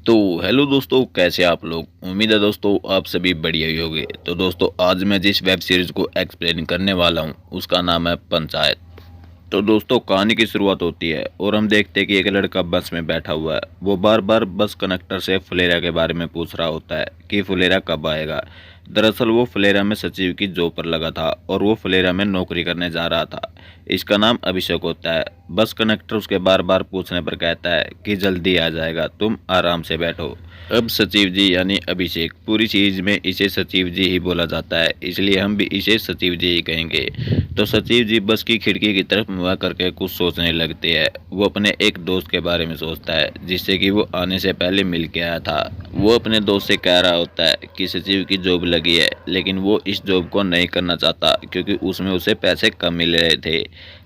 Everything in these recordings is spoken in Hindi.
तो हेलो दोस्तों, कैसे आप लोग। उम्मीद है दोस्तों आप सभी बढ़िया ही होंगे। तो दोस्तों आज मैं जिस वेब सीरीज़ को एक्सप्लेन करने वाला हूँ उसका नाम है पंचायत। तो दोस्तों कहानी की शुरुआत होती है और हम देखते हैं कि एक लड़का बस में बैठा हुआ है। वो बार बार बस कंडक्टर से फुलेरा के बारे में पूछ रहा होता है कि फुलेरा कब आएगा। दरअसल वो फुलेरा में सचिव की जॉब पर लगा था और वो फुलेरा में नौकरी करने जा रहा था। इसका नाम अभिषेक होता है। बस कंडक्टर उसके बार बार पूछने पर कहता है कि जल्दी आ जाएगा, तुम आराम से बैठो। अब सचिव जी यानी अभिषेक, पूरी चीज में इसे सचिव जी ही बोला जाता है, इसलिए हम भी इसे सचिव जी ही कहेंगे। तो सचिव जी बस की खिड़की की तरफ मुँह करके कुछ सोचने लगते हैं। वो अपने एक दोस्त के बारे में सोचता है जिससे कि वो आने से पहले मिल के आया था। वो अपने दोस्त से कह रहा होता है कि सचिव की जॉब लगी है, लेकिन वो इस जॉब को नहीं करना चाहता क्योंकि उसमें उसे पैसे कम मिल रहे थे।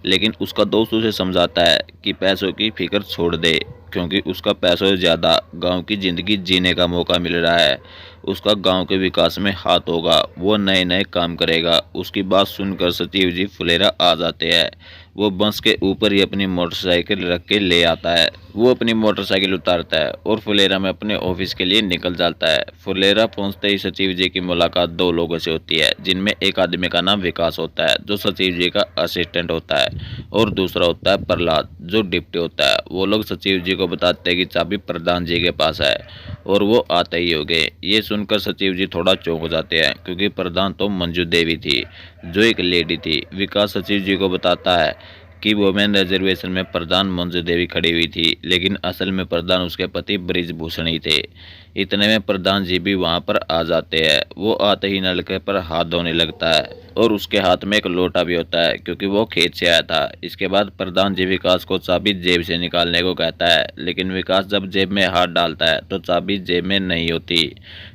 लेकिन उसका दोस्त उसे समझाता है कि पैसों की फिक्र छोड़ दे, क्योंकि उसका पैसों से ज़्यादा गांव की ज़िंदगी जीने का मौका मिल रहा है। उसका गांव के विकास में हाथ होगा, वो नए नए काम करेगा। उसकी बात सुनकर सचिव जी फुलेरा आ जाते हैं। वो बस के ऊपर ही अपनी मोटरसाइकिल रख के ले आता है। वो अपनी मोटरसाइकिल उतारता है और फुलेरा में अपने ऑफिस के लिए निकल जाता है। फुलेरा पहुंचते ही सचिव जी की मुलाकात दो लोगों से होती है, जिनमें एक आदमी का नाम विकास होता है जो सचिव जी का असिस्टेंट होता है, और दूसरा होता है प्रहलाद जो डिप्टी होता है। वो लोग सचिव जी को बताते हैं कि चाबी प्रधान जी के पास है और वो आते ही हो गए। ये सुनकर सचिव जी थोड़ा चौंक हो जाते हैं क्योंकि प्रधान तो मंजू देवी थी जो एक लेडी थी। विकास सचिव जी को बताता है कि वुमेन रिजर्वेशन में प्रधान मंजू देवी खड़ी हुई थी, लेकिन असल में प्रधान उसके पति ब्रिजभूषण ही थे। इतने में प्रधान जी भी वहां पर आ जाते हैं। वो आते ही नलके पर हाथ धोने लगता है और उसके हाथ में एक लोटा भी होता है क्योंकि वो खेत से आया था। इसके बाद प्रधान जी विकास को चाबी जेब से निकालने को कहता है, लेकिन विकास जब जेब में हाथ डालता है तो चाबी जेब में नहीं होती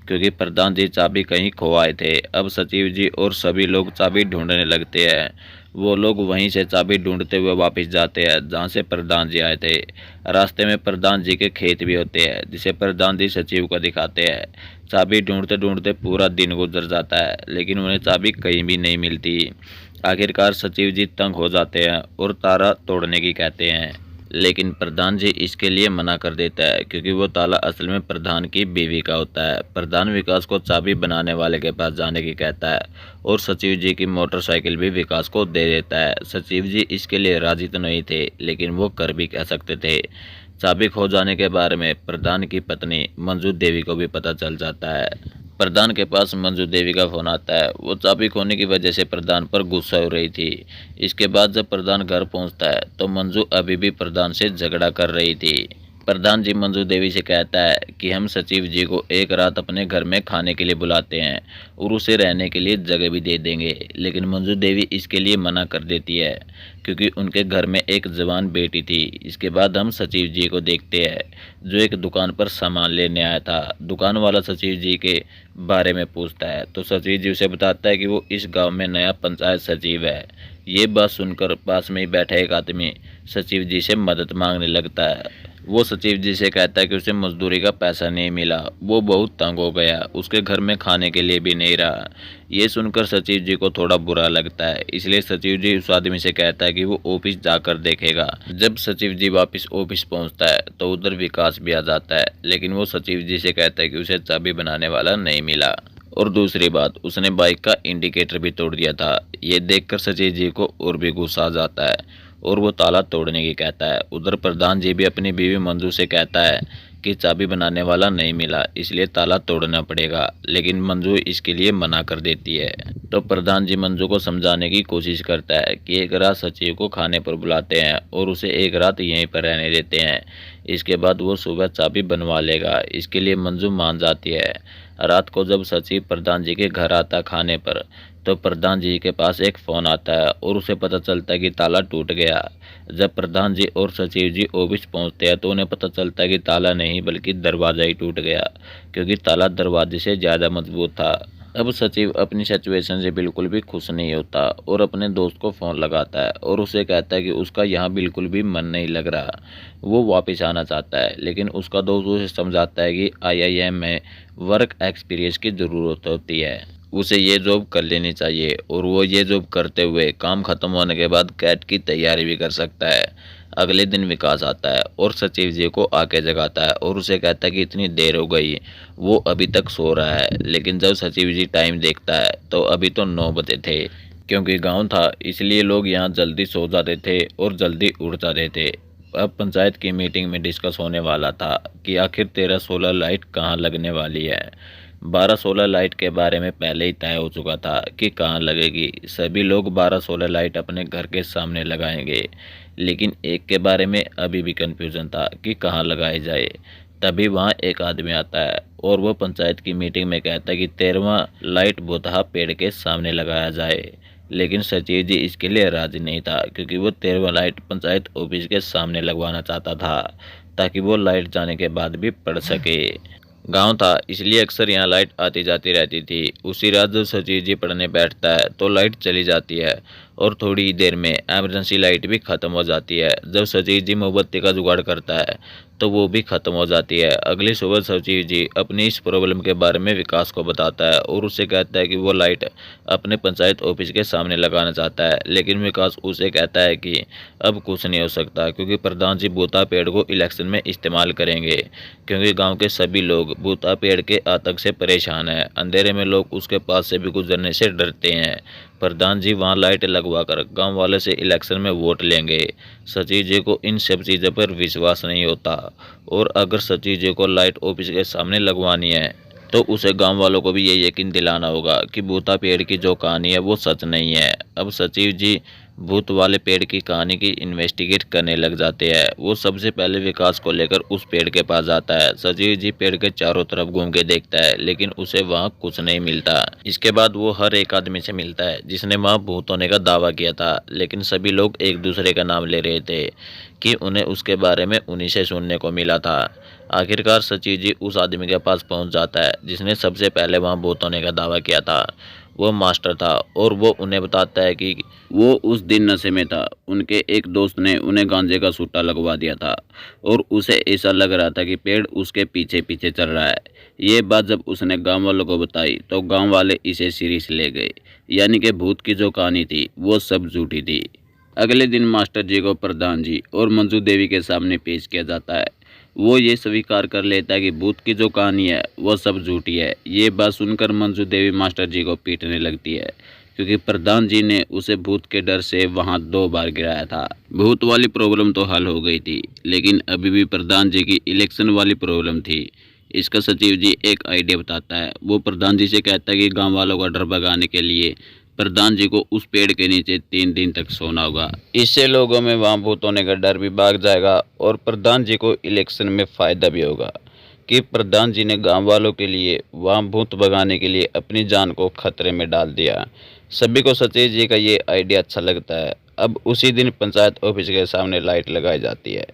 क्योंकि प्रधान जी चाबी कहीं खो आए थे। अब सचिव जी और सभी लोग चाबी ढूंढने लगते हैं। वो लोग वहीं से चाबी ढूंढते हुए वापस जाते हैं जहाँ से प्रधान जी आए थे। रास्ते में प्रधान जी के खेत भी होते हैं जिसे प्रधान जी सचिव को दिखाते हैं। चाबी ढूंढते ढूंढते पूरा दिन गुजर जाता है, लेकिन उन्हें चाबी कहीं भी नहीं मिलती। आखिरकार सचिव जी तंग हो जाते हैं और ताला तोड़ने की कहते हैं, लेकिन प्रधान जी इसके लिए मना कर देता है क्योंकि वो ताला असल में प्रधान की बीवी का होता है। प्रधान विकास को चाबी बनाने वाले के पास जाने की कहता है और सचिव जी की मोटरसाइकिल भी विकास को दे देता है। सचिव जी इसके लिए राजी तो नहीं थे, लेकिन वो कर भी कह सकते थे। चाबी खो जाने के बारे में प्रधान की पत्नी मंजू देवी को भी पता चल जाता है। प्रधान के पास मंजू देवी का फोन आता है। वो चाबी खोने की वजह से प्रधान पर गुस्सा हो रही थी। इसके बाद जब प्रधान घर पहुंचता है तो मंजू अभी भी प्रधान से झगड़ा कर रही थी। प्रधान जी मंजू देवी से कहता है कि हम सचिव जी को एक रात अपने घर में खाने के लिए बुलाते हैं और उसे रहने के लिए जगह भी दे देंगे, लेकिन मंजू देवी इसके लिए मना कर देती है क्योंकि उनके घर में एक जवान बेटी थी। इसके बाद हम सचिव जी को देखते हैं जो एक दुकान पर सामान लेने आया था। दुकान वाला सचिव जी के बारे में पूछता है तो सचिव जी उसे बताता है कि वो इस गांव में नया पंचायत सचिव है। ये बात सुनकर पास में ही बैठा एक आदमी सचिव जी से मदद मांगने लगता है। वो सचिव जी से कहता है कि उसे मजदूरी का पैसा नहीं मिला। वो बहुत तंग हो गया, उसके घर में खाने के लिए भी नहीं रहा। ये सुनकर सचिव जी को थोड़ा बुरा लगता है, इसलिए सचिव जी उस आदमी से कहता है कि वो ऑफिस जाकर देखेगा। जब सचिव जी वापस ऑफिस पहुंचता है तो उधर विकास भी आ जाता है, लेकिन वो सचिव जी से कहता है कि उसे चाबी बनाने वाला नहीं मिला। और दूसरी बात, उसने बाइक का इंडिकेटर भी तोड़ दिया था। ये देखकर सचिव जी को और भी गुस्सा आ जाता है और वो ताला तोड़ने की कहता है। उधर प्रधान जी भी अपनी बीवी मंजू से कहता है कि चाबी बनाने वाला नहीं मिला, इसलिए ताला तोड़ना पड़ेगा, लेकिन मंजू इसके लिए मना कर देती है। तो प्रधान जी मंजू को समझाने की कोशिश करता है कि एक रात सचिव को खाने पर बुलाते हैं और उसे एक रात यहीं पर रहने देते हैं। इसके बाद वो सुबह चाबी बनवा लेगा। इसके लिए मंजू मान जाती है। रात को जब सचिव प्रधान जी के घर आता खाने पर, तो प्रधान जी के पास एक फ़ोन आता है और उसे पता चलता है कि ताला टूट गया। जब प्रधान जी और सचिव जी ऑफिस पहुंचते हैं तो उन्हें पता चलता है कि ताला नहीं बल्कि दरवाज़ा ही टूट गया, क्योंकि ताला दरवाजे से ज़्यादा मजबूत था। अब सचिव अपनी सिचुएशन से बिल्कुल भी खुश नहीं होता और अपने दोस्त को फ़ोन लगाता है और उसे कहता है कि उसका यहाँ बिल्कुल भी मन नहीं लग रहा। वो वापस आना चाहता है, लेकिन उसका दोस्त उसे समझाता है कि आईआईएम में वर्क एक्सपीरियंस की ज़रूरत होती है, उसे ये जॉब कर लेनी चाहिए और वो ये जॉब करते हुए काम ख़त्म होने के बाद कैट की तैयारी भी कर सकता है। अगले दिन विकास आता है और सचिव जी को आके जगाता है और उसे कहता है कि इतनी देर हो गई, वो अभी तक सो रहा है। लेकिन जब सचिव जी टाइम देखता है तो अभी तो 9 बजे थे। क्योंकि गांव था इसलिए लोग यहाँ जल्दी सो जाते थे और जल्दी उठ जाते थे। अब पंचायत की मीटिंग में डिस्कस होने वाला था कि आखिर 13-16 लाइट कहाँ लगने वाली है। 12-16 लाइट के बारे में पहले ही तय हो चुका था कि कहाँ लगेगी। सभी लोग 12-16 लाइट अपने घर के सामने लगाएंगे, लेकिन एक के बारे में अभी भी कन्फ्यूजन था कि कहाँ लगाई जाए। तभी वहाँ एक आदमी आता है और वो पंचायत की मीटिंग में कहता है कि 13वां लाइट बोतहा पेड़ के सामने लगाया जाए। लेकिन सचिव जी इसके लिए राजी नहीं था, क्योंकि वो 13वां लाइट पंचायत ऑफिस के सामने लगवाना चाहता था, ताकि वो लाइट जाने के बाद भी पड़ सके। गांव था इसलिए अक्सर यहाँ लाइट आती जाती रहती थी। उसी रात जब सचिव जी पढ़ने बैठता है तो लाइट चली जाती है और थोड़ी देर में इमरजेंसी लाइट भी ख़त्म हो जाती है। जब सचिव जी मोमबत्ती का जुगाड़ करता है तो वो भी ख़त्म हो जाती है। अगली सुबह सचिव जी अपनी इस प्रॉब्लम के बारे में विकास को बताता है और उससे कहता है कि वो लाइट अपने पंचायत ऑफिस के सामने लगाना चाहता है। लेकिन विकास उसे कहता है कि अब कुछ नहीं हो सकता, क्योंकि प्रधान जी बूटा पेड़ को इलेक्शन में इस्तेमाल करेंगे। क्योंकि गांव के सभी लोग बूटा पेड़ के आतंक से परेशान हैं। अंधेरे में लोग उसके पास से भी गुजरने से डरते हैं। प्रधान जी वहां लाइट लगवाकर गांव वाले से इलेक्शन में वोट लेंगे। सचिव जी को इन सब चीज़ों पर विश्वास नहीं होता, और अगर सचिव जी को लाइट ऑफिस के सामने लगवानी है तो उसे गांव वालों को भी ये यकीन दिलाना होगा कि बूटा पेड़ की जो कहानी है वो सच नहीं है। अब सचिव जी भूत वाले पेड़ की कहानी की इन्वेस्टिगेट करने लग जाते हैं। वो सबसे पहले विकास को लेकर उस पेड़ के पास जाता है। सचिव जी पेड़ के चारों तरफ घूम के देखता है, लेकिन उसे वहाँ कुछ नहीं मिलता। इसके बाद वो हर एक आदमी से मिलता है जिसने वहाँ भूत होने का दावा किया था, लेकिन सभी लोग एक दूसरे का नाम ले रहे थे कि उन्हें उसके बारे में उन्हीं से सुनने को मिला था। आखिरकार सचिव जी उस आदमी के पास पहुंच जाता है जिसने सबसे पहले वहां भूत होने का दावा किया था। वो मास्टर था और वो उन्हें बताता है कि वो उस दिन नशे में था। उनके एक दोस्त ने उन्हें गांजे का सूटा लगवा दिया था और उसे ऐसा लग रहा था कि पेड़ उसके पीछे पीछे चल रहा है। ये बात जब उसने गांव वालों को बताई तो गांव वाले इसे सीरियस ले गए, यानी कि भूत की जो कहानी थी वो सब झूठी थी। अगले दिन मास्टर जी को प्रधान जी और मंजू देवी के सामने पेश किया जाता है। वो ये स्वीकार कर लेता है कि भूत की जो कहानी है वो सब झूठी है। ये बात सुनकर मंजू देवी मास्टर जी को पीटने लगती है, क्योंकि प्रधान जी ने उसे भूत के डर से वहां 2 बार गिराया था। भूत वाली प्रॉब्लम तो हल हो गई थी, लेकिन अभी भी प्रधान जी की इलेक्शन वाली प्रॉब्लम थी। इसका सचिव जी एक आइडिया बताता है। वो प्रधान जी से कहता है कि गांव वालों का डर भगाने के लिए प्रधान जी को उस पेड़ के नीचे 3 दिन तक सोना होगा। इससे लोगों में वहां भूत होने का डर भी भाग जाएगा और प्रधान जी को इलेक्शन में फायदा भी होगा। कि प्रधान जी ने गांव वालों के लिए वहां भूत भगाने के लिए अपनी जान को खतरे में डाल दिया। सभी को सचिव जी का ये आइडिया अच्छा लगता है। अब उसी दिन पंचायत ऑफिस के सामने लाइट लगाई जाती है।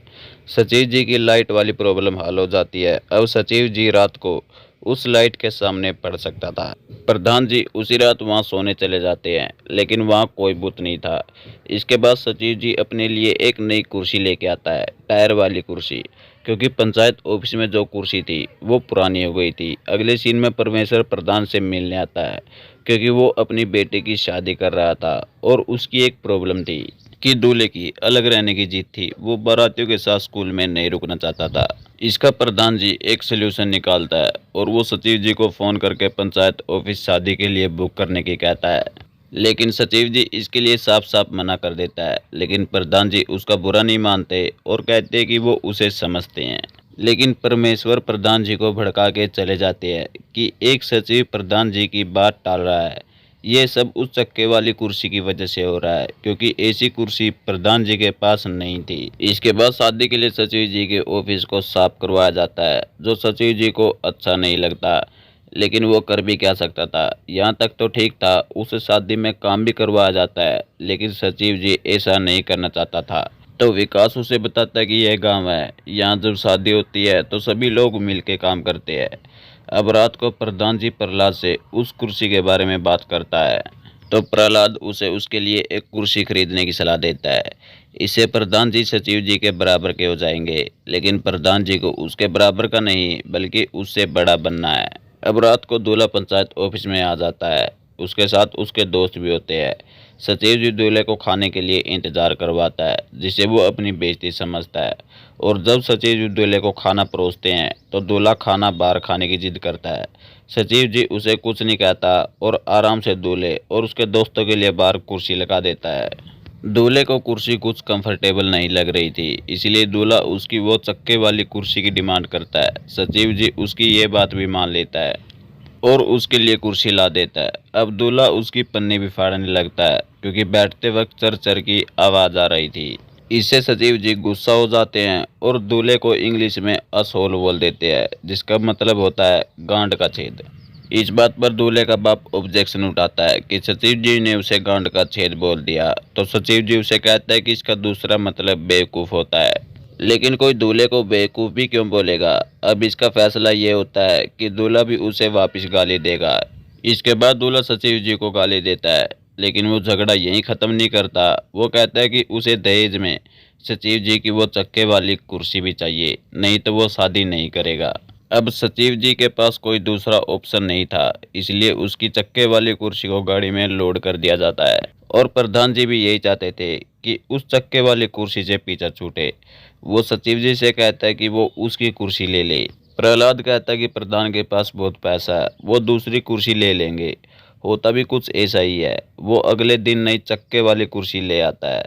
सचिव जी की लाइट वाली प्रॉब्लम हल हो जाती है। अब सचिव जी रात को उस लाइट के सामने पड़ सकता था। प्रधान जी उसी रात वहां सोने चले जाते हैं, लेकिन वहां कोई भूत नहीं था। इसके बाद सचिव जी अपने लिए एक नई कुर्सी लेके आता है, टायर वाली कुर्सी, क्योंकि पंचायत ऑफिस में जो कुर्सी थी वो पुरानी हो गई थी। अगले सीन में परमेश्वर प्रधान से मिलने आता है, क्योंकि वो अपनी बेटे की शादी कर रहा था और उसकी एक प्रॉब्लम थी कि दूल्हे की अलग रहने की जिद थी। वो बारातियों के साथ स्कूल में नहीं रुकना चाहता था। इसका प्रधान जी एक सलूशन निकालता है और वो सचिव जी को फ़ोन करके पंचायत ऑफिस शादी के लिए बुक करने की कहता है। लेकिन सचिव जी इसके लिए साफ साफ मना कर देता है। लेकिन प्रधान जी उसका बुरा नहीं मानते और कहते हैं कि वो उसे समझते हैं। लेकिन परमेश्वर प्रधान जी को भड़का के चले जाते हैं कि एक सचिव प्रधान जी की बात टाल रहा है। ये सब उस चक्के वाली कुर्सी की वजह से हो रहा है, क्योंकि ऐसी कुर्सी प्रधान जी के पास नहीं थी। इसके बाद शादी के लिए सचिव जी के ऑफिस को साफ करवाया जाता है, जो सचिव जी को अच्छा नहीं लगता, लेकिन वो कर भी क्या सकता था। यहाँ तक तो ठीक था, उस शादी में काम भी करवाया जाता है, लेकिन सचिव जी ऐसा नहीं करना चाहता था। तो विकास उसे बताता है कि यह गांव है, यहाँ जब शादी होती है तो सभी लोग मिलके काम करते हैं। अब रात को प्रधान जी प्रहलाद से उस कुर्सी के बारे में बात करता है, तो प्रहलाद उसे उसके लिए एक कुर्सी खरीदने की सलाह देता है। इससे प्रधान जी सचिव जी के बराबर के हो जाएंगे, लेकिन प्रधान जी को उसके बराबर का नहीं बल्कि उससे बड़ा बनना है। अब रात को दूल्हा पंचायत ऑफिस में आ जाता है, उसके साथ उसके दोस्त भी होते हैं। सचिव जी दूल्हे को खाने के लिए इंतजार करवाता है, जिसे वो अपनी बेइज्जती समझता है। और जब सचिव जी दूल्हे को खाना परोसते हैं तो दूल्हा खाना बाहर खाने की जिद करता है। सचिव जी उसे कुछ नहीं कहता और आराम से दूल्हे और उसके दोस्तों के लिए बाहर कुर्सी लगा देता है। दूल्हे को कुर्सी कुछ कंफर्टेबल नहीं लग रही थी, इसलिए दूल्हा उसकी वो चक्के वाली कुर्सी की डिमांड करता है। सचिव जी उसकी ये बात भी मान लेता है और उसके लिए कुर्सी ला देता है। अब दूल्हा उसकी पन्नी भी फाड़ने लगता है, क्योंकि बैठते वक्त चर चर की आवाज़ आ रही थी। इससे सचिव जी गुस्सा हो जाते हैं और दूल्हे को इंग्लिश में असहोल बोल देते हैं, जिसका मतलब होता है गांड का छेद। इस बात पर दूल्हे का बाप ऑब्जेक्शन उठाता है कि सचिव जी ने उसे गांड का छेद बोल दिया, तो सचिव जी उसे कहता है कि इसका दूसरा मतलब बेवकूफ़ होता है। लेकिन कोई दूल्हे को बेवकूफ़ भी क्यों बोलेगा। अब इसका फैसला ये होता है कि दूल्हा भी उसे वापस गाली देगा। इसके बाद दूल्हा सचिव जी को गाली देता है, लेकिन वो झगड़ा यहीं ख़त्म नहीं करता। वो कहता है कि उसे दहेज में सचिव जी की वो चक्के वाली कुर्सी भी चाहिए, नहीं तो वो शादी नहीं करेगा। अब सचिव जी के पास कोई दूसरा ऑप्शन नहीं था, इसलिए उसकी चक्के वाली कुर्सी को गाड़ी में लोड कर दिया जाता है। और प्रधान जी भी यही चाहते थे कि उस चक्के वाली कुर्सी से पीछा छूटे। वो सचिव जी से कहता है कि वो उसकी कुर्सी ले ले। प्रहलाद कहता है कि प्रधान के पास बहुत पैसा है, वो दूसरी कुर्सी ले लेंगे। होता भी कुछ ऐसा ही है। वो अगले दिन नई चक्के वाली कुर्सी ले आता है।